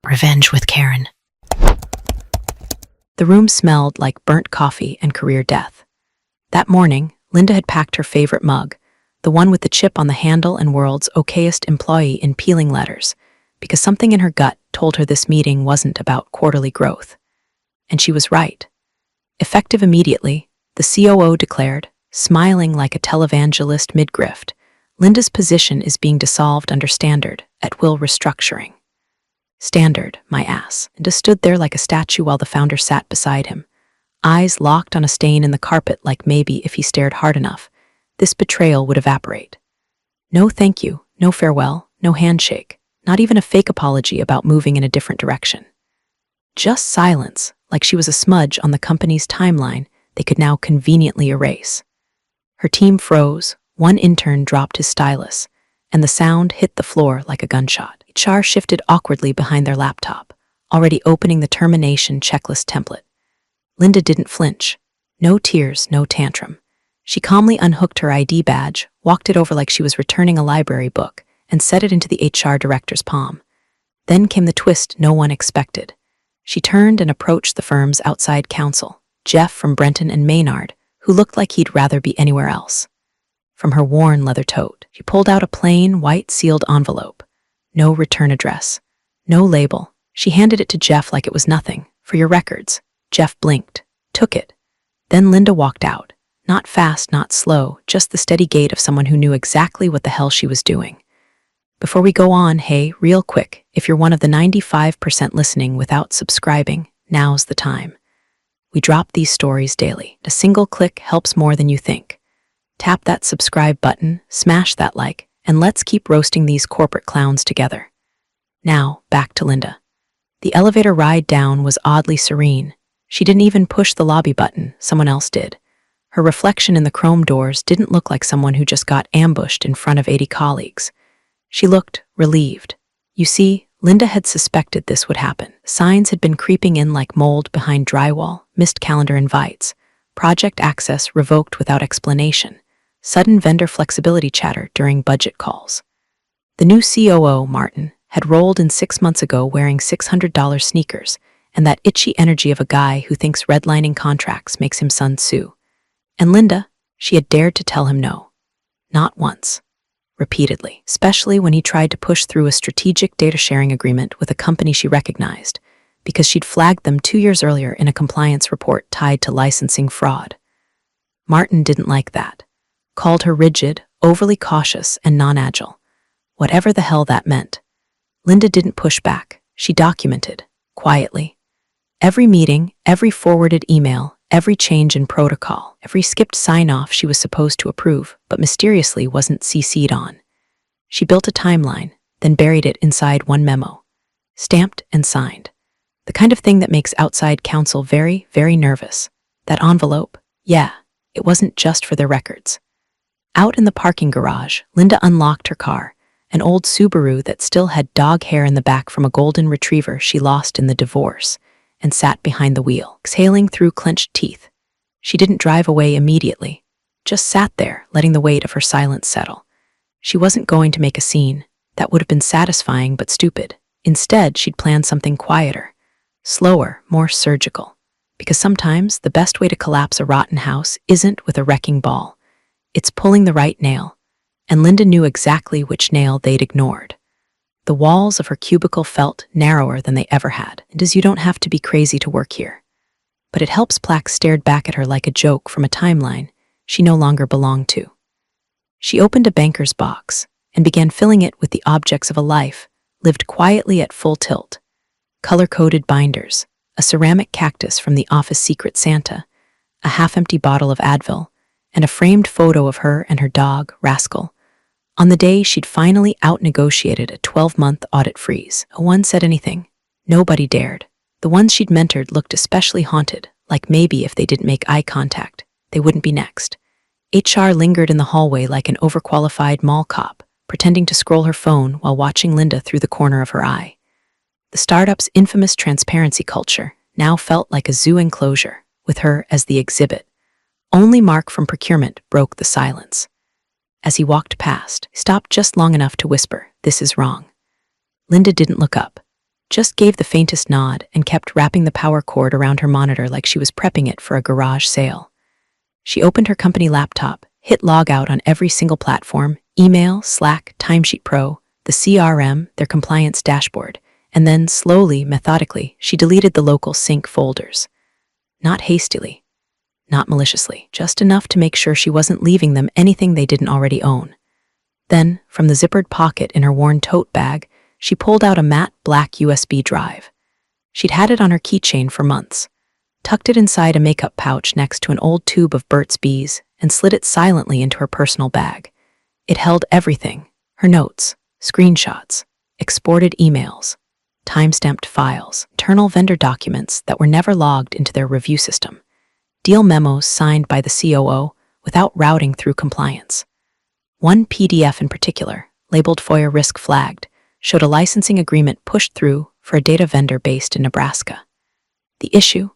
Revenge with Karen. The room smelled like burnt coffee and career death. That morning, Linda had packed her favorite mug, the one with the chip on the handle and world's okayest employee in peeling letters, because something in her gut told her this meeting wasn't about quarterly growth. And she was right. Effective immediately, the COO declared, smiling like a televangelist mid-grift, Linda's position is being dissolved under standard, at-will restructuring. Standard, my ass, and just stood there like a statue while the founder sat beside him, eyes locked on a stain in the carpet like maybe if he stared hard enough, this betrayal would evaporate. No thank you, no farewell, no handshake, not even a fake apology about moving in a different direction. Just silence, like she was a smudge on the company's timeline they could now conveniently erase. Her team froze, one intern dropped his stylus, and the sound hit the floor like a gunshot. HR shifted awkwardly behind their laptop, already opening the termination checklist template. Linda didn't flinch. No tears, no tantrum. She calmly unhooked her ID badge, walked it over like she was returning a library book, and set it into the HR director's palm. Then came the twist no one expected. She turned and approached the firm's outside counsel, Jeff from Brenton and Maynard, who looked like he'd rather be anywhere else. From her worn leather tote, she pulled out a plain, white sealed envelope. No return address. No label. She handed it to Jeff like it was nothing. For your records. Jeff blinked. Took it. Then Linda walked out. Not fast, not slow, just the steady gait of someone who knew exactly what the hell she was doing. Before we go on, hey, real quick, if you're one of the 95% listening without subscribing, now's the time. We drop these stories daily. A single click helps more than you think. Tap that subscribe button, smash that like, and let's keep roasting these corporate clowns together. Now, back to Linda. The elevator ride down was oddly serene. She didn't even push the lobby button, someone else did. Her reflection in the chrome doors didn't look like someone who just got ambushed in front of 80 colleagues. She looked relieved. You see, Linda had suspected this would happen. Signs had been creeping in like mold behind drywall, missed calendar invites, project access revoked without explanation, sudden vendor flexibility chatter during budget calls. The new COO, Martin, had rolled in 6 months ago wearing $600 sneakers and that itchy energy of a guy who thinks redlining contracts makes him Sun Tzu. And Linda, she had dared to tell him no. Not once. Repeatedly, especially when he tried to push through a strategic data sharing agreement with a company she recognized, because she'd flagged them 2 years earlier in a compliance report tied to licensing fraud. Martin didn't like that. Called her rigid, overly cautious, and non-agile. Whatever the hell that meant. Linda didn't push back. She documented, quietly. Every meeting, every forwarded email, every change in protocol, every skipped sign-off she was supposed to approve, but mysteriously wasn't CC'd on. She built a timeline, then buried it inside one memo. Stamped and signed. The kind of thing that makes outside counsel very, very nervous. That envelope, yeah, it wasn't just for their records. Out in the parking garage, Linda unlocked her car, an old Subaru that still had dog hair in the back from a golden retriever she lost in the divorce, and sat behind the wheel, exhaling through clenched teeth. She didn't drive away immediately, just sat there, letting the weight of her silence settle. She wasn't going to make a scene. That would have been satisfying but stupid. Instead, she'd planned something quieter, slower, more surgical. Because sometimes the best way to collapse a rotten house isn't with a wrecking ball. It's pulling the right nail, and Linda knew exactly which nail they'd ignored. The walls of her cubicle felt narrower than they ever had, and as you don't have to be crazy to work here. But it helps Plaque stared back at her like a joke from a timeline she no longer belonged to. She opened a banker's box and began filling it with the objects of a life lived quietly at full tilt. Color-coded binders, a ceramic cactus from the office Secret Santa, a half-empty bottle of Advil, and a framed photo of her and her dog, Rascal, on the day she'd finally out-negotiated a 12-month audit freeze. No one said anything. Nobody dared. The ones she'd mentored looked especially haunted, like maybe if they didn't make eye contact, they wouldn't be next. HR lingered in the hallway like an overqualified mall cop, pretending to scroll her phone while watching Linda through the corner of her eye. The startup's infamous transparency culture now felt like a zoo enclosure, with her as the exhibit. Only Mark from procurement broke the silence. As he walked past, he stopped just long enough to whisper, "This is wrong." Linda didn't look up. just gave the faintest nod and kept wrapping the power cord around her monitor like she was prepping it for a garage sale. She opened her company laptop, hit log out on every single platform, email, Slack, Timesheet Pro, the CRM, their compliance dashboard, and then, slowly, methodically, she deleted the local sync folders. Not hastily, not maliciously, just enough to make sure she wasn't leaving them anything they didn't already own. Then, from the zippered pocket in her worn tote bag, she pulled out a matte black USB drive. She'd had it on her keychain for months, tucked it inside a makeup pouch next to an old tube of Burt's Bees, and slid it silently into her personal bag. It held everything: her notes, screenshots, exported emails, time-stamped files, internal vendor documents that were never logged into their review system, deal memos signed by the COO without routing through compliance. One PDF in particular, labeled FOIA Risk Flagged, showed a licensing agreement pushed through for a data vendor based in Nebraska. The issue?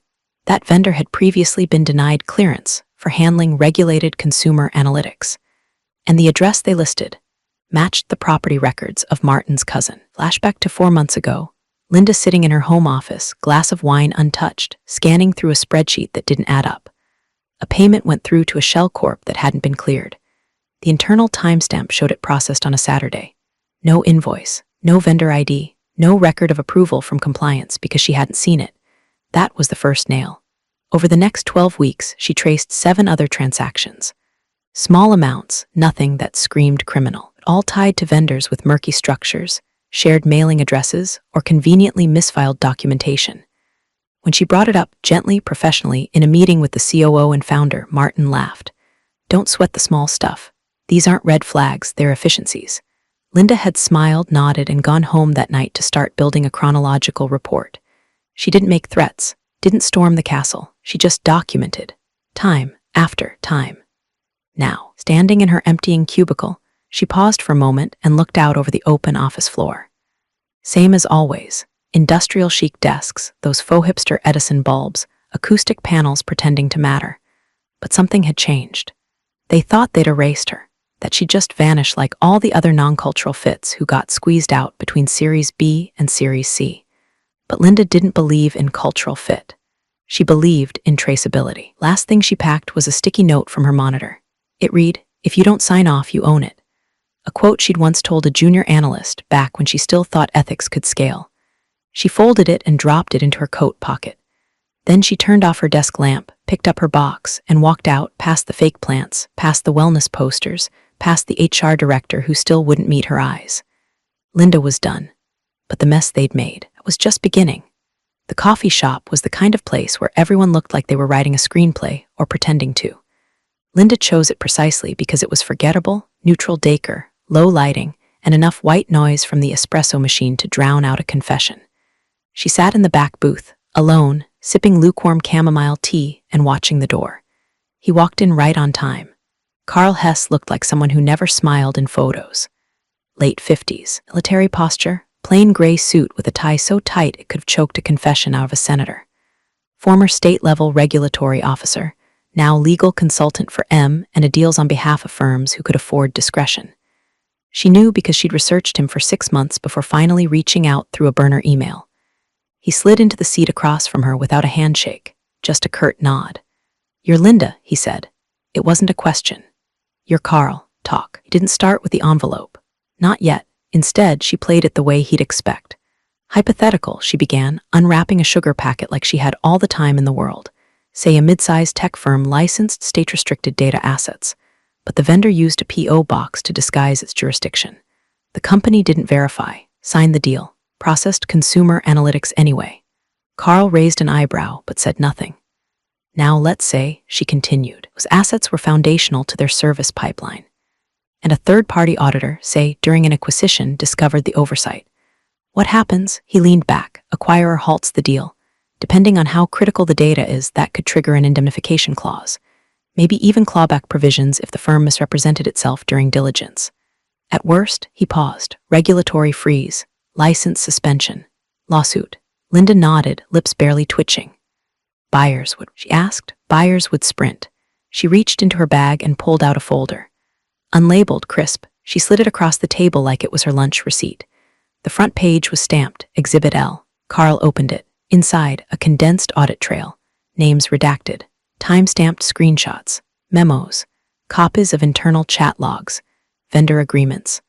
That vendor had previously been denied clearance for handling regulated consumer analytics, and the address they listed matched the property records of Martin's cousin. Flashback to 4 months ago, Linda sitting in her home office, glass of wine untouched, scanning through a spreadsheet that didn't add up. A payment went through to a shell corp that hadn't been cleared. The internal timestamp showed it processed on a Saturday. No invoice, no vendor ID, no record of approval from compliance because she hadn't seen it. That was the first nail. Over the next 12 weeks, she traced 7 other transactions. Small amounts, nothing that screamed criminal, all tied to vendors with murky structures, shared mailing addresses, or conveniently misfiled documentation. When she brought it up gently, professionally, in a meeting with the COO and founder, Martin laughed. "Don't sweat the small stuff. These aren't red flags, they're efficiencies." Linda had smiled, nodded, and gone home that night to start building a chronological report. She didn't make threats, didn't storm the castle. She just documented, time after time. Now, standing in her emptying cubicle, she paused for a moment and looked out over the open office floor. Same as always, industrial chic desks, those faux hipster Edison bulbs, acoustic panels pretending to matter. But something had changed. They thought they'd erased her, that she'd just vanished like all the other non-cultural fits who got squeezed out between Series B and Series C. But Linda didn't believe in cultural fit. She believed in traceability. Last thing she packed was a sticky note from her monitor. It read, "If you don't sign off, you own it." A quote she'd once told a junior analyst back when she still thought ethics could scale. She folded it and dropped it into her coat pocket. Then she turned off her desk lamp, picked up her box, and walked out past the fake plants, past the wellness posters, past the HR director who still wouldn't meet her eyes. Linda was done. But the mess they'd made was just beginning. The coffee shop was the kind of place where everyone looked like they were writing a screenplay or pretending to. Linda chose it precisely because it was forgettable, neutral decor, low lighting, and enough white noise from the espresso machine to drown out a confession. She sat in the back booth, alone, sipping lukewarm chamomile tea and watching the door. He walked in right on time. Carl Hess looked like someone who never smiled in photos. Late 50s, military posture, plain gray suit with a tie so tight it could have choked a confession out of a senator. Former state-level regulatory officer, now legal consultant for M and a deals on behalf of firms who could afford discretion. She knew because she'd researched him for 6 months before finally reaching out through a burner email. He slid into the seat across from her without a handshake, just a curt nod. "You're Linda," he said. It wasn't a question. "You're Carl, talk." He didn't start with the envelope. Not yet. Instead, she played it the way he'd expect. Hypothetical, she began, unwrapping a sugar packet like she had all the time in the world. Say a mid-sized tech firm licensed state-restricted data assets, but the vendor used a P.O. box to disguise its jurisdiction. The company didn't verify, signed the deal, processed consumer analytics anyway. Carl raised an eyebrow but said nothing. Now let's say, she continued, those assets were foundational to their service pipeline. And a third-party auditor, say, during an acquisition, discovered the oversight. What happens? He leaned back. Acquirer halts the deal. Depending on how critical the data is, that could trigger an indemnification clause. Maybe even clawback provisions if the firm misrepresented itself during diligence. At worst, he paused. Regulatory freeze. License suspension. Lawsuit. Linda nodded, lips barely twitching. Buyers would, she asked. Buyers would sprint. She reached into her bag and pulled out a folder. Unlabeled, crisp, she slid it across the table like it was her lunch receipt. The front page was stamped, Exhibit L. Carl opened it. Inside, a condensed audit trail. Names redacted. Time-stamped screenshots. Memos. Copies of internal chat logs. Vendor agreements.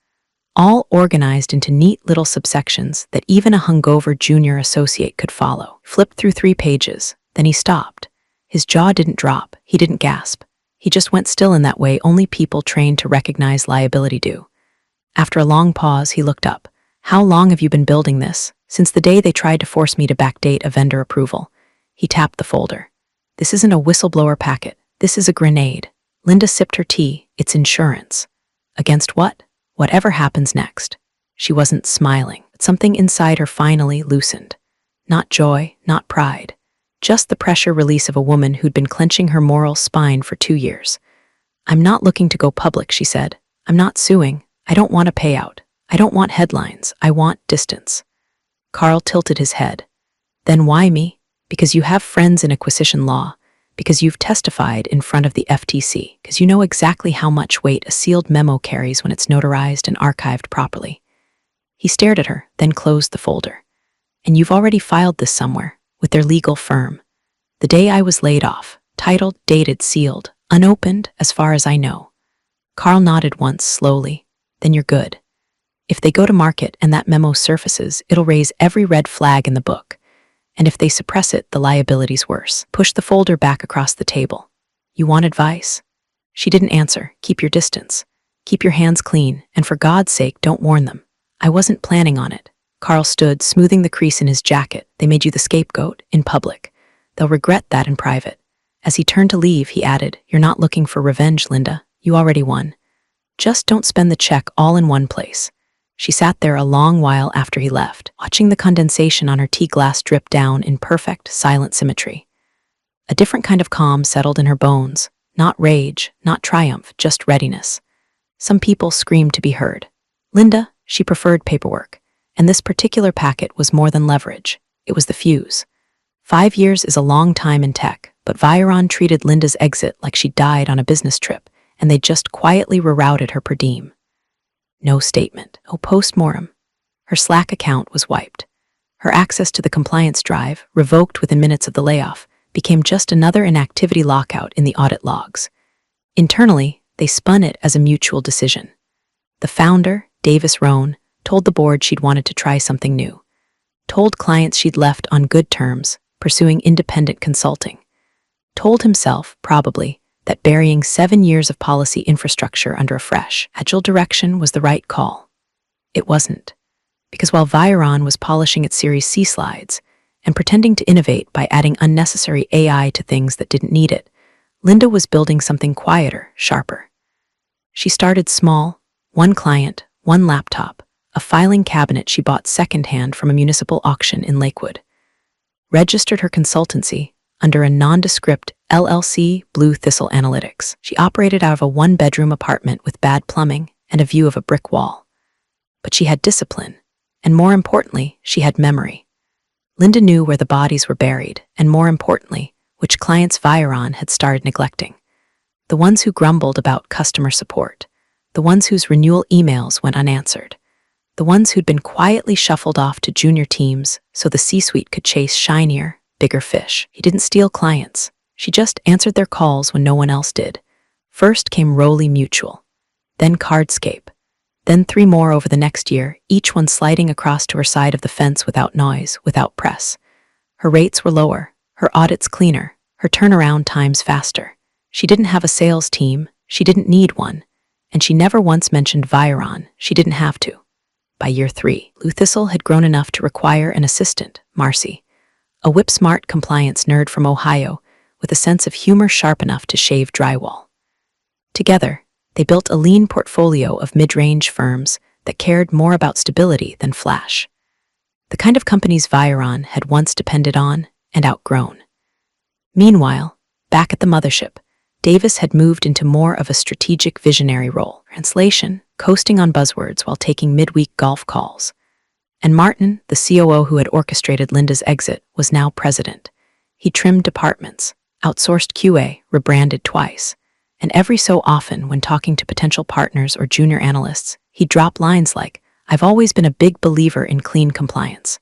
All organized into neat little subsections that even a hungover junior associate could follow. Flipped through 3 pages. Then he stopped. His jaw didn't drop. He didn't gasp. He just went still in that way only people trained to recognize liability do. After a long pause, he looked up. How long have you been building this? Since the day they tried to force me to backdate a vendor approval. He tapped the folder. This isn't a whistleblower packet. This is a grenade. Linda sipped her tea. It's insurance. Against what? Whatever happens next. She wasn't smiling, but something inside her finally loosened. Not joy, not pride. Just the pressure release of a woman who'd been clenching her moral spine for 2 years. I'm not looking to go public, she said. I'm not suing. I don't want a payout. I don't want headlines. I want distance. Carl tilted his head. Then why me? Because you have friends in acquisition law. Because you've testified in front of the FTC. Because you know exactly how much weight a sealed memo carries when it's notarized and archived properly. He stared at her, then closed the folder. And you've already filed this somewhere, with their legal firm. The day I was laid off, titled, dated, sealed, unopened, as far as I know. Carl nodded once, slowly. Then you're good. If they go to market and that memo surfaces, it'll raise every red flag in the book. And if they suppress it, the liability's worse. Push the folder back across the table. You want advice? She didn't answer. Keep your distance. Keep your hands clean, and for God's sake, don't warn them. I wasn't planning on it. Carl stood, smoothing the crease in his jacket. They made you the scapegoat, in public. They'll regret that in private. As he turned to leave, he added, You're not looking for revenge, Linda. You already won. Just don't spend the check all in one place. She sat there a long while after he left, watching the condensation on her tea glass drip down in perfect, silent symmetry. A different kind of calm settled in her bones. Not rage, not triumph, just readiness. Some people screamed to be heard. Linda, she preferred paperwork. And this particular packet was more than leverage. It was the fuse. 5 years is a long time in tech, but Viron treated Linda's exit like she died on a business trip, and they just quietly rerouted her per diem. No statement, no postmortem. Her Slack account was wiped. Her access to the compliance drive, revoked within minutes of the layoff, became just another inactivity lockout in the audit logs. Internally, they spun it as a mutual decision. The founder, Davis Rohn, told the board she'd wanted to try something new. Told clients she'd left on good terms, pursuing independent consulting. Told himself, probably, that burying 7 years of policy infrastructure under a fresh, agile direction was the right call. It wasn't. Because while Viron was polishing its Series C slides and pretending to innovate by adding unnecessary AI to things that didn't need it, Linda was building something quieter, sharper. She started small, 1 client, 1 laptop, a filing cabinet she bought secondhand from a municipal auction in Lakewood. Registered her consultancy under a nondescript LLC Blue Thistle Analytics. She operated out of a 1-bedroom apartment with bad plumbing and a view of a brick wall. But she had discipline, and more importantly, she had memory. Linda knew where the bodies were buried, and more importantly, which clients Viron had started neglecting. The ones who grumbled about customer support, the ones whose renewal emails went unanswered, the ones who'd been quietly shuffled off to junior teams so the C-suite could chase shinier, bigger fish. He didn't steal clients. She just answered their calls when no one else did. First came Rowley Mutual, then Cardscape, then 3 more over the next year, each one sliding across to her side of the fence without noise, without press. Her rates were lower, her audits cleaner, her turnaround times faster. She didn't have a sales team, she didn't need one, and she never once mentioned Viron, she didn't have to. By year 3, Blue Thistle had grown enough to require an assistant, Marcy, a whip-smart compliance nerd from Ohio with a sense of humor sharp enough to shave drywall. Together, they built a lean portfolio of mid-range firms that cared more about stability than flash. The kind of companies Viron had once depended on and outgrown. Meanwhile, back at the mothership, Davis had moved into more of a strategic visionary role. Translation, coasting on buzzwords while taking midweek golf calls. And Martin, the COO who had orchestrated Linda's exit, was now president. He trimmed departments, outsourced QA, rebranded twice. And every so often, when talking to potential partners or junior analysts, he'd drop lines like, I've always been a big believer in clean compliance.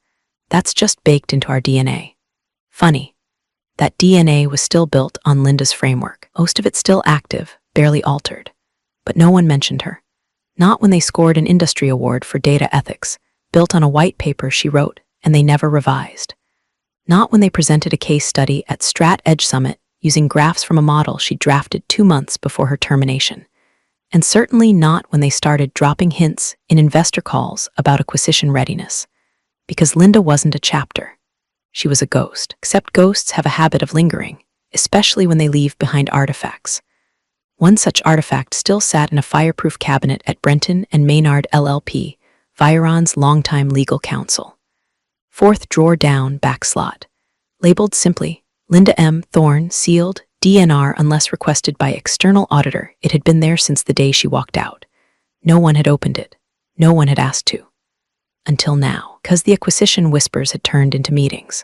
That's just baked into our DNA. Funny. That DNA was still built on Linda's framework, most of it still active, barely altered. But no one mentioned her. Not when they scored an industry award for data ethics, built on a white paper she wrote, and they never revised. Not when they presented a case study at Strat Edge Summit using graphs from a model she drafted 2 months before her termination. And certainly not when they started dropping hints in investor calls about acquisition readiness. Because Linda wasn't a chapter. She was a ghost. Except ghosts have a habit of lingering, especially when they leave behind artifacts. One such artifact still sat in a fireproof cabinet at Brenton and Maynard LLP, Viron's longtime legal counsel. 4th drawer down, back slot. Labeled simply, Linda M. Thorne, sealed, DNR unless requested by external auditor. It had been there since the day she walked out. No one had opened it. No one had asked to. Until now, because the acquisition whispers had turned into meetings.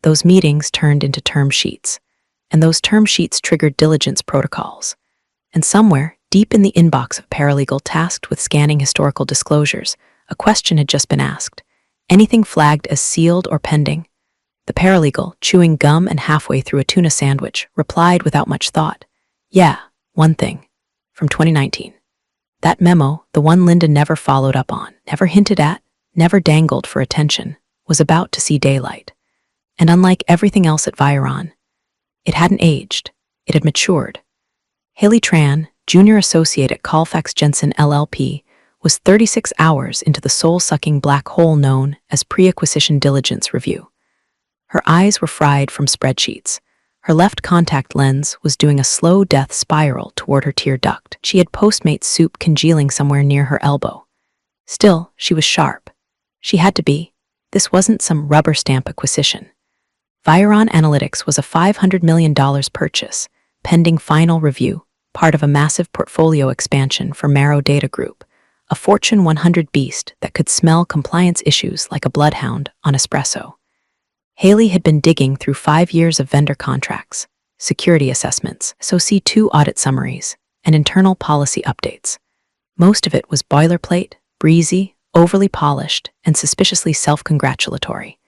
Those meetings turned into term sheets. And those term sheets triggered diligence protocols. And somewhere, deep in the inbox of paralegal tasked with scanning historical disclosures, a question had just been asked. Anything flagged as sealed or pending? The paralegal, chewing gum and halfway through a tuna sandwich, replied without much thought. Yeah, one thing. From 2019. That memo, the one Linda never followed up on, never hinted at, never dangled for attention, was about to see daylight. And unlike everything else at Viron, it hadn't aged. It had matured. Haley Tran, junior associate at Colfax Jensen LLP, was 36 hours into the soul-sucking black hole known as pre-acquisition diligence review. Her eyes were fried from spreadsheets. Her left contact lens was doing a slow death spiral toward her tear duct. She had Postmates soup congealing somewhere near her elbow. Still, she was sharp. She had to be. This wasn't some rubber stamp acquisition. Viron Analytics was a $500 million purchase, pending final review, part of a massive portfolio expansion for Marrow Data Group, a Fortune 100 beast that could smell compliance issues like a bloodhound on espresso. Haley had been digging through 5 years of vendor contracts, security assessments, SOC 2 audit summaries, and internal policy updates. Most of it was boilerplate, breezy, overly polished, and suspiciously self-congratulatory.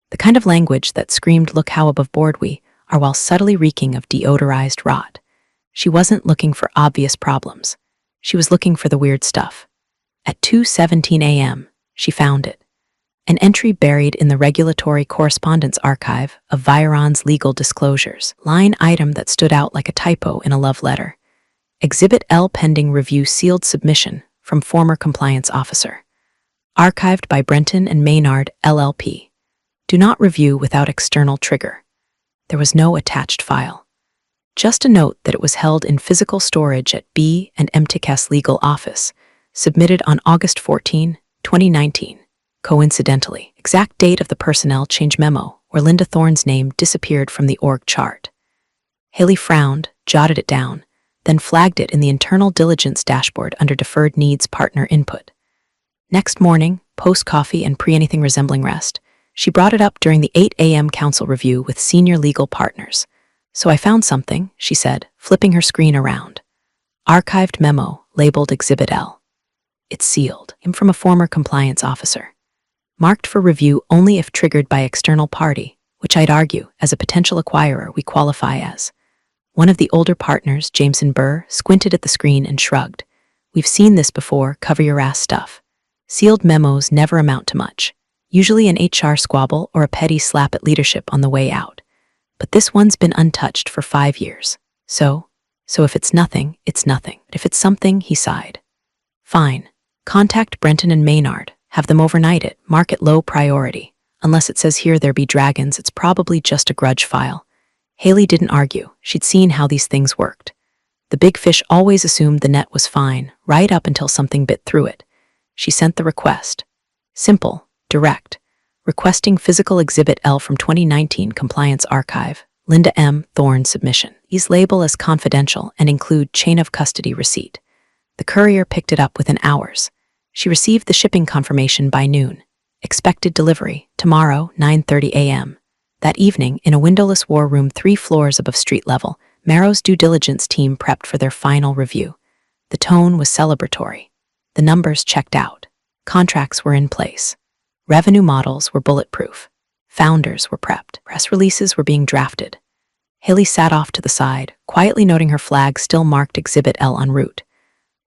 The kind of language that screamed "look how above board we are" while subtly reeking of deodorized rot. She wasn't looking for obvious problems. She was looking for the weird stuff. At 2:17 a.m., she found it. An entry buried in the regulatory correspondence archive of Viron's legal disclosures. Line item that stood out like a typo in a love letter. Exhibit L pending review sealed submission from former compliance officer. Archived by Brenton and Maynard LLP. Do not review without external trigger. There was no attached file. Just a note that it was held in physical storage at B and MTK's legal office, submitted on August 14, 2019. Coincidentally, exact date of the personnel change memo where Linda Thorne's name disappeared from the org chart. Haley frowned, jotted it down, then flagged it in the internal diligence dashboard under deferred needs partner input. Next morning, post-coffee and pre-anything resembling rest, she brought it up during the 8 a.m. counsel review with senior legal partners. So I found something, she said, flipping her screen around. Archived memo, labeled Exhibit L. It's sealed. Came from a former compliance officer. Marked for review only if triggered by external party, which I'd argue, as a potential acquirer, we qualify as. One of the older partners, Jameson Burr, squinted at the screen and shrugged. We've seen this before, cover your ass stuff. Sealed memos never amount to much. Usually an HR squabble or a petty slap at leadership on the way out. But this one's been untouched for 5 years. So if it's nothing, it's nothing. But if it's something, he sighed. Fine. Contact Brenton and Maynard. Have them overnight it. Mark it low priority. Unless it says here there be dragons, it's probably just a grudge file. Haley didn't argue. She'd seen how these things worked. The big fish always assumed the net was fine, right up until something bit through it. She sent the request. Simple, direct. Requesting physical Exhibit L from 2019 Compliance Archive, Linda M. Thorne submission. These label as confidential and include chain of custody receipt. The courier picked it up within hours. She received the shipping confirmation by noon. Expected delivery, tomorrow, 9:30 a.m. That evening, in a windowless war room 3 floors above street level, Marrow's due diligence team prepped for their final review. The tone was celebratory. The numbers checked out. Contracts were in place. Revenue models were bulletproof. Founders were prepped. Press releases were being drafted. Haley sat off to the side, quietly noting her flag still marked Exhibit L en route.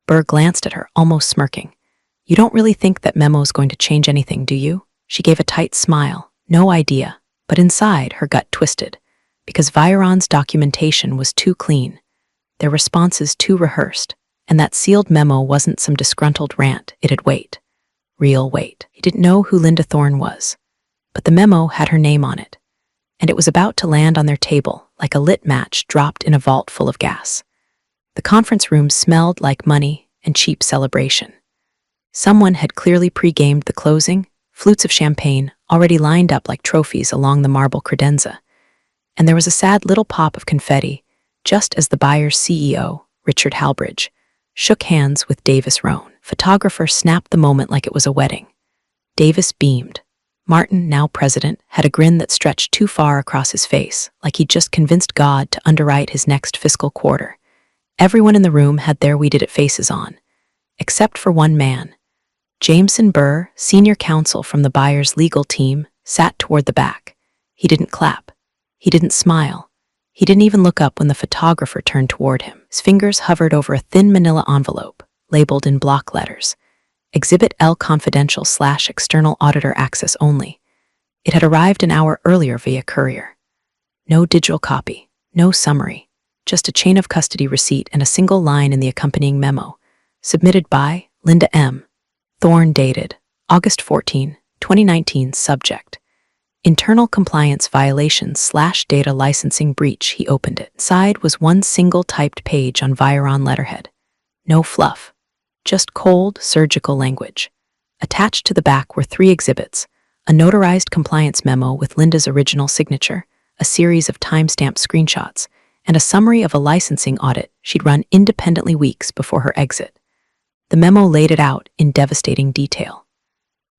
Burr glanced at her, almost smirking. "You don't really think that memo's going to change anything, do you?" She gave a tight smile. No idea. But inside, her gut twisted. Because Viron's documentation was too clean, their responses too rehearsed, and that sealed memo wasn't some disgruntled rant, it had weight. Real weight. He didn't know who Linda Thorne was, but the memo had her name on it, and it was about to land on their table like a lit match dropped in a vault full of gas. The conference room smelled like money and cheap celebration. Someone had clearly pre-gamed the closing, flutes of champagne already lined up like trophies along the marble credenza, and there was a sad little pop of confetti just as the buyer's CEO, Richard Halbridge, shook hands with Davis Rohn. Photographer snapped the moment like it was a wedding. Davis beamed. Martin, now president, had a grin that stretched too far across his face, like he'd just convinced God to underwrite his next fiscal quarter. Everyone in the room had their "we did it" faces on, except for one man. Jameson Burr, senior counsel from the buyer's legal team, sat toward the back. He didn't clap. He didn't smile. He didn't even look up when the photographer turned toward him. His fingers hovered over a thin manila envelope, labeled in block letters. Exhibit L confidential / external auditor access only. It had arrived an hour earlier via courier. No digital copy, no summary, just a chain of custody receipt and a single line in the accompanying memo. Submitted by Linda M. Thorne, dated August 14, 2019, subject. Internal compliance violations / data licensing breach. He opened it. Inside was one single typed page on Viron letterhead. No fluff. Just cold, surgical language. Attached to the back were 3 exhibits: a notarized compliance memo with Linda's original signature, a series of timestamped screenshots, and a summary of a licensing audit she'd run independently weeks before her exit. The memo laid it out in devastating detail.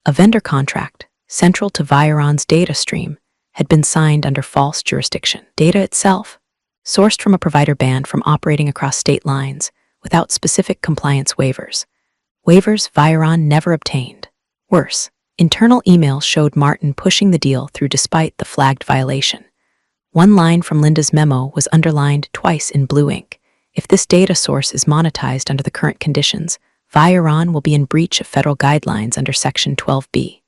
A vendor contract, central to Viron's data stream, had been signed under false jurisdiction. Data itself, sourced from a provider banned from operating across state lines, without specific compliance waivers. Waivers Viron never obtained. Worse, internal emails showed Martin pushing the deal through despite the flagged violation. One line from Linda's memo was underlined twice in blue ink. If this data source is monetized under the current conditions, Viron will be in breach of federal guidelines under Section 12B.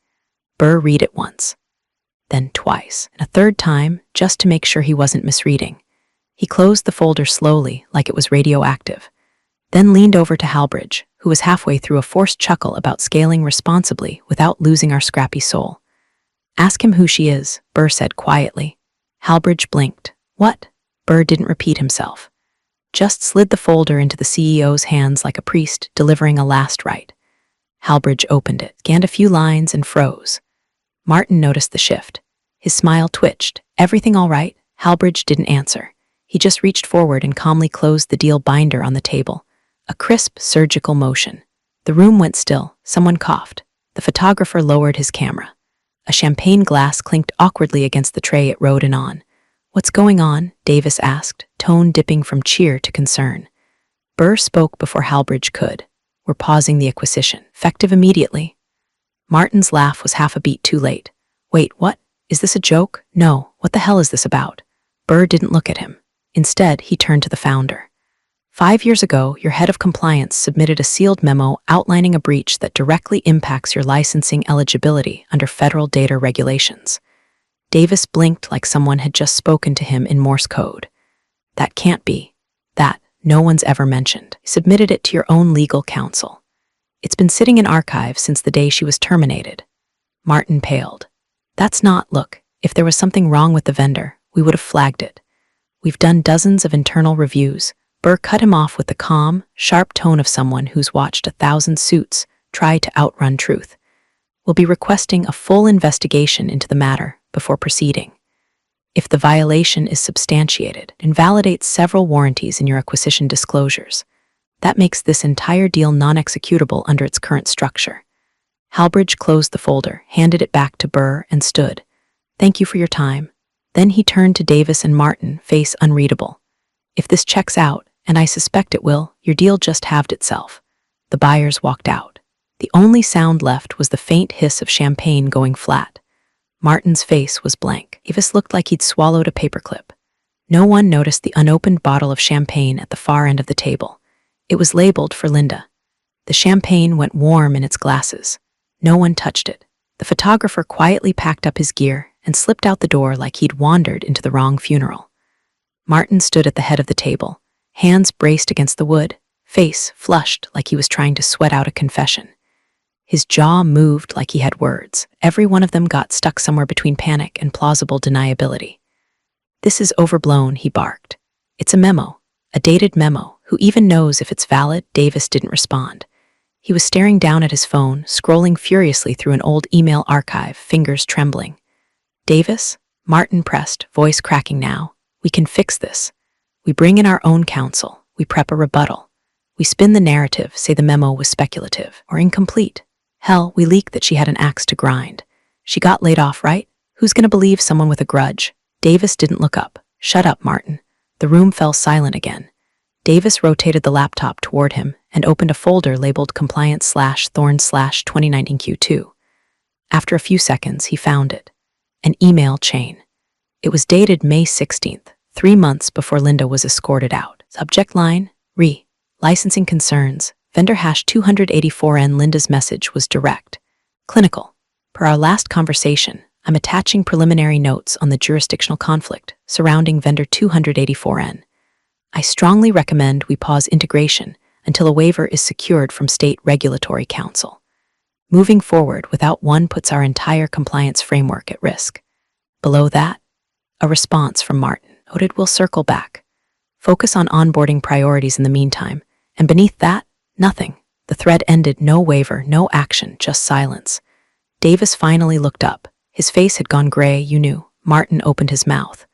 Burr read it once, then twice, and a third time just to make sure he wasn't misreading. He closed the folder slowly, like it was radioactive, then leaned over to Halbridge, who was halfway through a forced chuckle about scaling responsibly without losing our scrappy soul. "Ask him who she is," Burr said quietly. Halbridge blinked. "What?" Burr didn't repeat himself. Just slid the folder into the CEO's hands like a priest delivering a last rite. Halbridge opened it, scanned a few lines, and froze. Martin noticed the shift. His smile twitched. "Everything all right?" Halbridge didn't answer. He just reached forward and calmly closed the deal binder on the table. A crisp, surgical motion. The room went still. Someone coughed. The photographer lowered his camera. A champagne glass clinked awkwardly against the tray it rode in on. "What's going on?" Davis asked, tone dipping from cheer to concern. Burr spoke before Halbridge could. "We're pausing the acquisition. Effective immediately." Martin's laugh was half a beat too late. "Wait, what? Is this a joke?" "No, what the hell is this about?" Burr didn't look at him. Instead, he turned to the founder. 5 years ago, your head of compliance submitted a sealed memo outlining a breach that directly impacts your licensing eligibility under federal data regulations. Davis blinked like someone had just spoken to him in Morse code. "That can't be. That, no one's ever mentioned. You submitted it to your own legal counsel. It's been sitting in archives since the day she was terminated." Martin paled. "That's not, look, if there was something wrong with the vendor, we would have flagged it. We've done dozens of internal reviews." Burr cut him off with the calm, sharp tone of someone who's watched 1,000 suits try to outrun truth. "We'll be requesting a full investigation into the matter before proceeding. If the violation is substantiated, it invalidates several warranties in your acquisition disclosures. That makes this entire deal non-executable under its current structure." Halbridge closed the folder, handed it back to Burr, and stood. "Thank you for your time." Then he turned to Davis and Martin, face unreadable. "If this checks out, and I suspect it will, your deal just halved itself." The buyers walked out. The only sound left was the faint hiss of champagne going flat. Martin's face was blank. Davis looked like he'd swallowed a paperclip. No one noticed the unopened bottle of champagne at the far end of the table. It was labeled for Linda. The champagne went warm in its glasses. No one touched it. The photographer quietly packed up his gear and slipped out the door like he'd wandered into the wrong funeral. Martin stood at the head of the table, hands braced against the wood, face flushed like he was trying to sweat out a confession. His jaw moved like he had words. Every one of them got stuck somewhere between panic and plausible deniability. "This is overblown," he barked. "It's a memo, a dated memo. Who even knows if it's valid?" Davis didn't respond. He was staring down at his phone, scrolling furiously through an old email archive, fingers trembling. "Davis?" Martin pressed, voice cracking now. "We can fix this. We bring in our own counsel. We prep a rebuttal. We spin the narrative, say the memo was speculative or incomplete. Hell, we leak that she had an axe to grind. She got laid off, right? Who's going to believe someone with a grudge?" Davis didn't look up. "Shut up, Martin." The room fell silent again. Davis rotated the laptop toward him and opened a folder labeled compliance/thorn/2019 Q2. After a few seconds, he found it. An email chain. It was dated May 16th, 3 months before Linda was escorted out. Subject line, licensing concerns, vendor #284N. Linda's message was direct. Clinical. Per our last conversation, I'm attaching preliminary notes on the jurisdictional conflict surrounding vendor 284N. I strongly recommend we pause integration until a waiver is secured from state regulatory counsel. Moving forward without one puts our entire compliance framework at risk. Below that, a response from Martin. Noted, we'll circle back. Focus on onboarding priorities in the meantime. And beneath that, nothing. The thread ended, no waiver, no action, just silence. Davis finally looked up. His face had gone gray, you knew. Martin opened his mouth.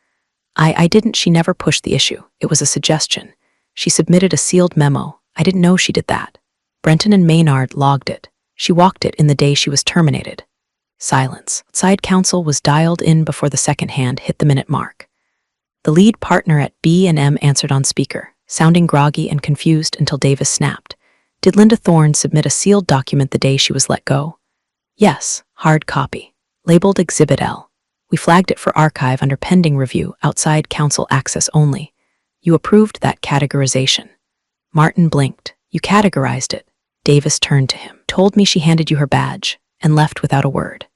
I didn't. She never pushed the issue. It was a suggestion. She submitted a sealed memo. I didn't know she did that. Brenton and Maynard logged it. She walked it in the day she was terminated. Silence. Side counsel was dialed in before the second hand hit the minute mark. The lead partner at B&M answered on speaker, sounding groggy and confused until Davis snapped. Did Linda Thorne submit a sealed document the day she was let go? Yes, hard copy. Labeled Exhibit L. We flagged it for archive under pending review, outside counsel access only. You approved that categorization. Martin blinked. You categorized it. Davis turned to him. Told me she handed you her badge and left without a word.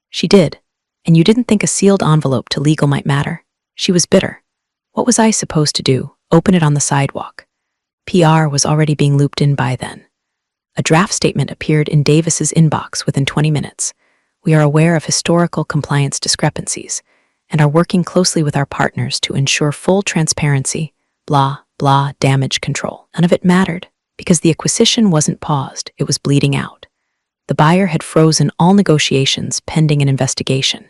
She did. And you didn't think a sealed envelope to legal might matter? She was bitter. What was I supposed to do? Open it on the sidewalk? PR was already being looped in by then. A draft statement appeared in Davis's inbox within 20 minutes. We are aware of historical compliance discrepancies and are working closely with our partners to ensure full transparency, blah, blah, damage control. None of it mattered because the acquisition wasn't paused, it was bleeding out. The buyer had frozen all negotiations pending an investigation.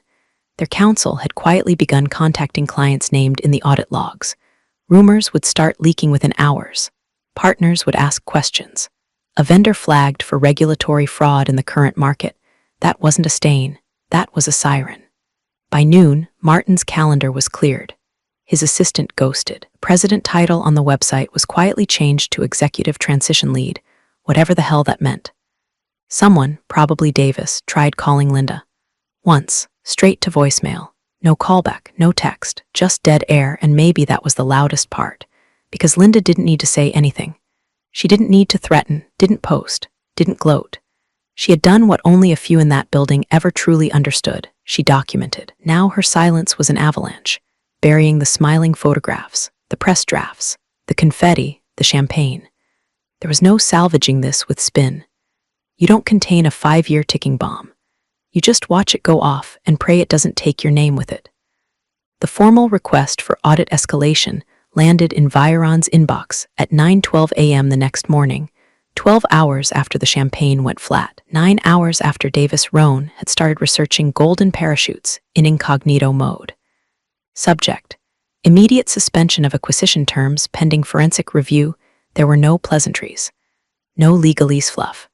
Their counsel had quietly begun contacting clients named in the audit logs. Rumors would start leaking within hours. Partners would ask questions. A vendor flagged for regulatory fraud in the current market. That wasn't a stain. That was a siren. By noon, Martin's calendar was cleared. His assistant ghosted. President title on the website was quietly changed to Executive Transition Lead, whatever the hell that meant. Someone, probably Davis, tried calling Linda. Once, straight to voicemail. No callback, no text, just dead air, and maybe that was the loudest part, because Linda didn't need to say anything. She didn't need to threaten, didn't post, didn't gloat. She had done what only a few in that building ever truly understood. She documented. Now her silence was an avalanche, burying the smiling photographs, the press drafts, the confetti, the champagne. There was no salvaging this with spin. You don't contain a 5-year ticking bomb. You just watch it go off and pray it doesn't take your name with it. The formal request for audit escalation landed in Viron's inbox at 9:12 a.m. the next morning, 12 hours after the champagne went flat, 9 hours after Davis Rohn had started researching golden parachutes in incognito mode. Subject: immediate suspension of acquisition terms pending forensic review. There were no pleasantries. No legalese fluff.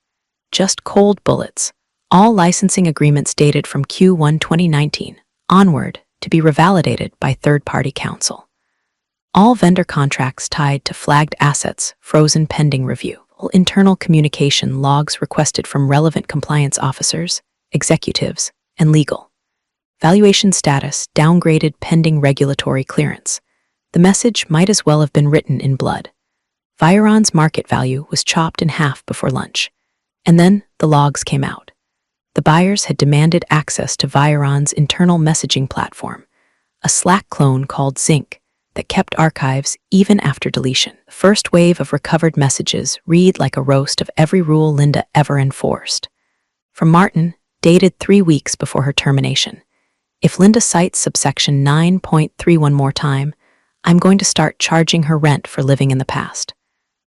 Just cold bullets. All licensing agreements dated from Q1 2019 onward to be revalidated by third-party counsel. All vendor contracts tied to flagged assets frozen pending review. internal communication logs requested from relevant compliance officers, executives, and legal. Valuation status downgraded pending regulatory clearance. The message might as well have been written in blood. Viron's market value was chopped in half before lunch. And then the logs came out. The buyers had demanded access to Viron's internal messaging platform, a Slack clone called Zinc that kept archives even after deletion. The first wave of recovered messages read like a roast of every rule Linda ever enforced. From Martin, dated 3 weeks before her termination. If Linda cites subsection 9.3 one more time, I'm going to start charging her rent for living in the past.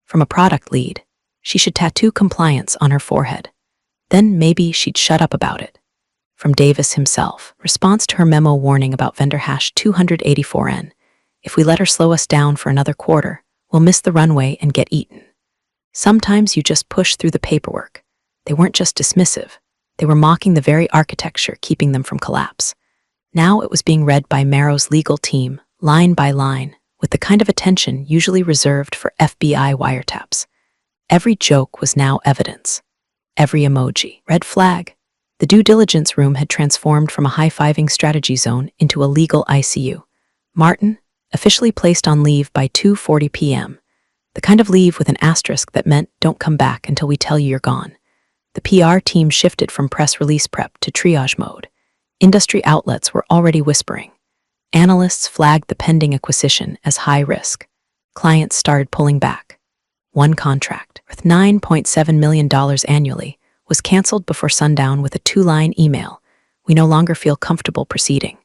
From a product lead, she should tattoo compliance on her forehead. Then maybe she'd shut up about it. From Davis himself, response to her memo warning about vendor hash 284N. If we let her slow us down for another quarter, we'll miss the runway and get eaten. Sometimes you just push through the paperwork. They weren't just dismissive. They were mocking the very architecture keeping them from collapse. Now it was being read by Merrow's legal team, line by line, with the kind of attention usually reserved for FBI wiretaps. Every joke was now evidence. Every emoji. Red flag. The due diligence room had transformed from a high-fiving strategy zone into a legal ICU. Martin, officially placed on leave by 2:40 p.m. The kind of leave with an asterisk that meant don't come back until we tell you you're gone. The PR team shifted from press release prep to triage mode. Industry outlets were already whispering. Analysts flagged the pending acquisition as high risk. Clients started pulling back. One contract, worth $9.7 million annually, was canceled before sundown with a 2-line email. We no longer feel comfortable proceeding.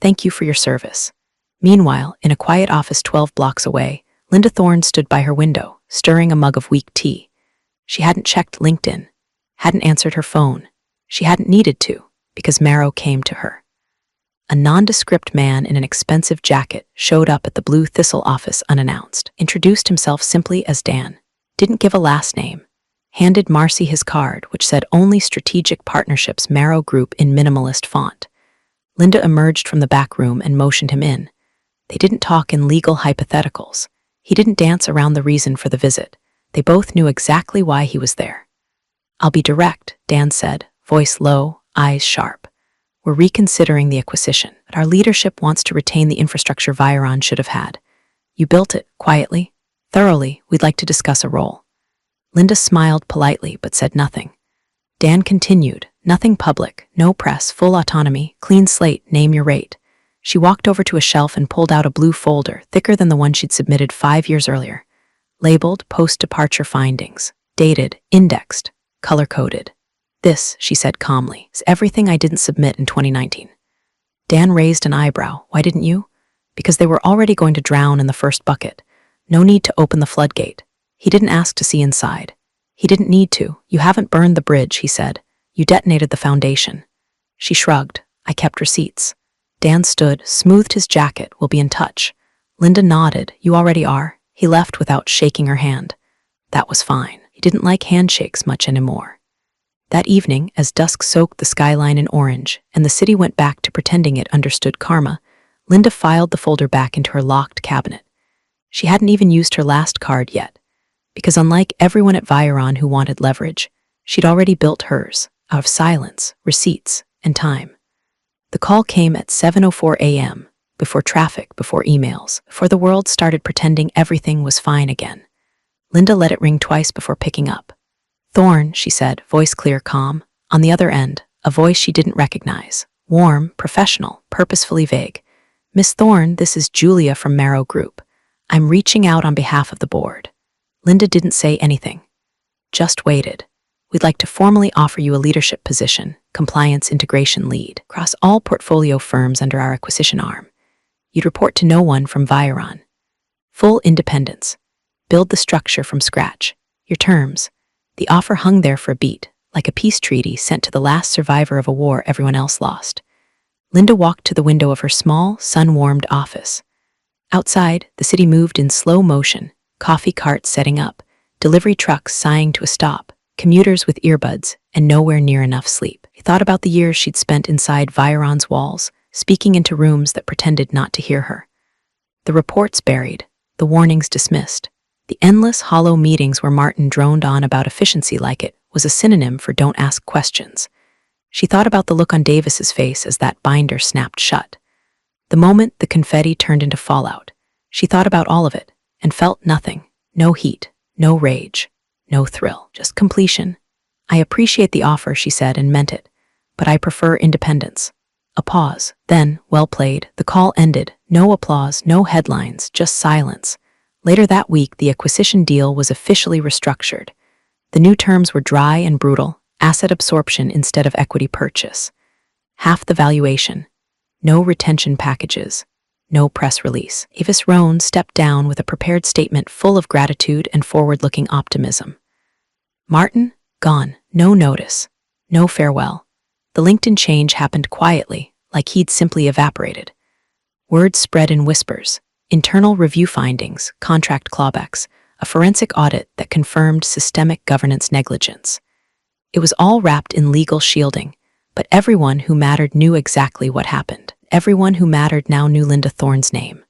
Thank you for your service. Meanwhile, in a quiet office 12 blocks away, Linda Thorne stood by her window, stirring a mug of weak tea. She hadn't checked LinkedIn, hadn't answered her phone. She hadn't needed to, because Merrow came to her. A nondescript man in an expensive jacket showed up at the Blue Thistle office unannounced, introduced himself simply as Dan, didn't give a last name, handed Marcy his card, which said only Strategic Partnerships Merrow Group in minimalist font. Linda emerged from the back room and motioned him in. They didn't talk in legal hypotheticals. He didn't dance around the reason for the visit. They both knew exactly why he was there. I'll be direct, Dan said, voice low, eyes sharp. We're reconsidering the acquisition, but our leadership wants to retain the infrastructure Viron should have had. You built it, quietly, thoroughly. We'd like to discuss a role. Linda smiled politely, but said nothing. Dan continued, nothing public, no press, full autonomy, clean slate, name your rate. She walked over to a shelf and pulled out a blue folder, thicker than the one she'd submitted 5 years earlier. Labeled post-departure findings, dated, indexed, color-coded. This, she said calmly, is everything I didn't submit in 2019. Dan raised an eyebrow. Why didn't you? Because they were already going to drown in the first bucket. No need to open the floodgate. He didn't ask to see inside. He didn't need to. You haven't burned the bridge, he said. You detonated the foundation. She shrugged. I kept receipts. Dan stood, smoothed his jacket. We'll be in touch. Linda nodded. You already are. He left without shaking her hand. That was fine. He didn't like handshakes much anymore. That evening, as dusk soaked the skyline in orange and the city went back to pretending it understood karma, Linda filed the folder back into her locked cabinet. She hadn't even used her last card yet, because unlike everyone at Viron who wanted leverage, she'd already built hers, out of silence, receipts, and time. The call came at 7:04 a.m., before traffic, before emails, before the world started pretending everything was fine again. Linda let it ring twice before picking up. Thorne, she said, voice clear, calm. On the other end, a voice she didn't recognize. Warm, professional, purposefully vague. Miss Thorne, this is Julia from Merrow Group. I'm reaching out on behalf of the board. Linda didn't say anything. Just waited. We'd like to formally offer you a leadership position, compliance integration lead, across all portfolio firms under our acquisition arm. You'd report to no one from Viron. Full independence. Build the structure from scratch. Your terms. The offer hung there for a beat, like a peace treaty sent to the last survivor of a war everyone else lost. Linda walked to the window of her small, sun-warmed office. Outside, the city moved in slow motion, coffee carts setting up, delivery trucks sighing to a stop, commuters with earbuds, and nowhere near enough sleep. She thought about the years she'd spent inside Viron's walls, speaking into rooms that pretended not to hear her. The reports buried, the warnings dismissed. The endless, hollow meetings where Martin droned on about efficiency like it was a synonym for don't ask questions. She thought about the look on Davis's face as that binder snapped shut. The moment the confetti turned into fallout, she thought about all of it and felt nothing. No heat, no rage, no thrill, just completion. I appreciate the offer, she said, and meant it, but I prefer independence. A pause. Then, well played, the call ended. No applause, no headlines, just silence. Later that week, the acquisition deal was officially restructured. The new terms were dry and brutal, asset absorption instead of equity purchase. Half the valuation. No retention packages. No press release. Avis Rohn stepped down with a prepared statement full of gratitude and forward-looking optimism. Martin, gone. No notice. No farewell. The LinkedIn change happened quietly, like he'd simply evaporated. Word spread in whispers. Internal review findings, contract clawbacks, a forensic audit that confirmed systemic governance negligence. It was all wrapped in legal shielding, but everyone who mattered knew exactly what happened. Everyone who mattered now knew Linda Thorne's name.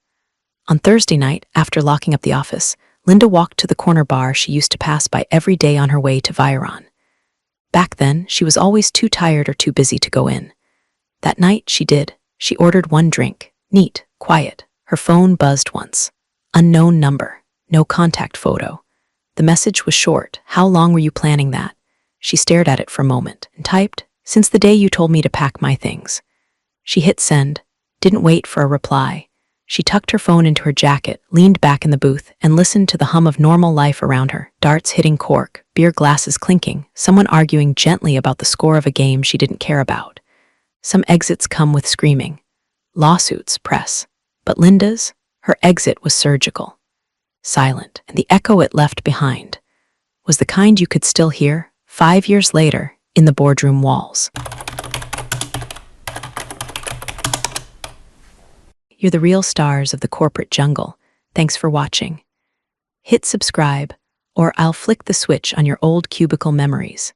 On Thursday night, after locking up the office, Linda walked to the corner bar she used to pass by every day on her way to Viron. Back then, she was always too tired or too busy to go in. That night, she did. She ordered one drink. Neat, quiet. Her phone buzzed once. Unknown number. No contact photo. The message was short. How long were you planning that? She stared at it for a moment and typed, "Since the day you told me to pack my things." She hit send, didn't wait for a reply. She tucked her phone into her jacket, leaned back in the booth, and listened to the hum of normal life around her. Darts hitting cork, beer glasses clinking, someone arguing gently about the score of a game she didn't care about. Some exits come with screaming. Lawsuits, press. But Linda's, her exit was surgical. Silent, and the echo it left behind was the kind you could still hear 5 years later in the boardroom walls. You're the real stars of the corporate jungle. Thanks for watching. Hit subscribe, or I'll flick the switch on your old cubicle memories.